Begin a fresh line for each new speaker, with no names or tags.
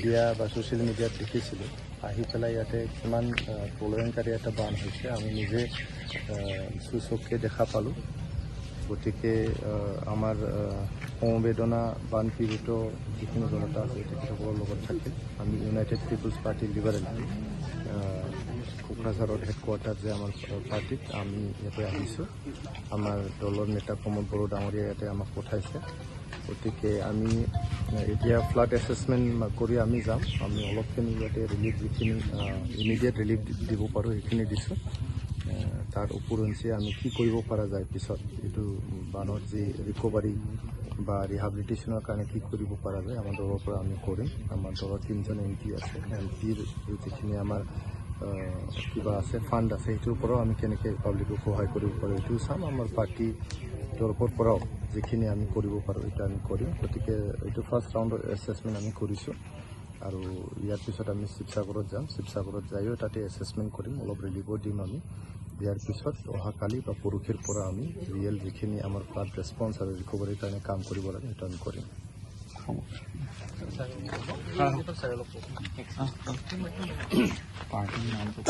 Media বা social মিডিয়াত দেখিছিলোঁ আহি পেলাই ইয়াতে কিমান প্ৰলয়ংকাৰী এটা বান হৈছে আমি নিজে চকুৰে দেখা পালোঁ। গতিকে আমাৰ সমবেদনা বান পীড়িত যিখিনি জনতা আছে তেখেতসকলৰ লগত থাকে। আমি ইউনাইটেড পিপলছ পাৰ্টি লিবাৰেল কোকৰাঝাৰৰ হেডকোৱাৰ্টাৰ যে আমাৰ পাৰ্টিত আমি ইয়াতে আহিছোঁ। আমাৰ দলৰ নেতা প্ৰমোদ বড়ো ডাঙৰীয়া ইয়াতে আমাক পঠাইছে। গতিকে আমি এতিয়া ফ্লাড এছেছমেণ্ট কৰি আমি যাম। আমি অলপখিনি ইয়াতে ৰিলিফ যিখিনি ইমিডিয়েট ৰিলিফ দিব পাৰোঁ সেইখিনি দিছোঁ। তাৰ উপৰঞ্চি আমি কি কৰিব পৰা যায় পিছত এইটো বানৰ যি ৰিকভাৰী বা ৰিহাবিলিটেশ্যনৰ কাৰণে কি কৰিব পৰা যায় আমাৰ দলৰ পৰা আমি কৰিম। আমাৰ দলৰ 3জন MP আছে। MPৰ যিখিনি আমাৰ কিবা আছে ফাণ্ড আছে সেইটোৰ পৰাও আমি কেনেকৈ পাব্লিকক সহায় কৰিব পাৰোঁ এইটো চাম। আমাৰ পাৰ্টিৰ তৰফৰ পৰাও যিখিনি আমি কৰিব পাৰোঁ সেইটো আমি কৰিম। গতিকে এইটো ফাৰ্ষ্ট ৰাউণ্ডৰ এছেছমেণ্ট আমি কৰিছোঁ আৰু ইয়াৰ পিছত আমি শিৱসাগৰত যাম। শিৱসাগৰত যায়ো তাতে এছেছমেণ্ট কৰিম, অলপ ৰিলিফো দিম আমি। ইয়াৰ পিছত অহাকালি বা পৰহিৰ পৰা আমি ৰিয়েল যিখিনি আমাৰ ফ্লাড ৰেছপন্স আৰু ৰিকভাৰীৰ কাৰণে কাম কৰিব লাগে সেইটো আমি কৰিম। পাৰ্টিৰ নামটো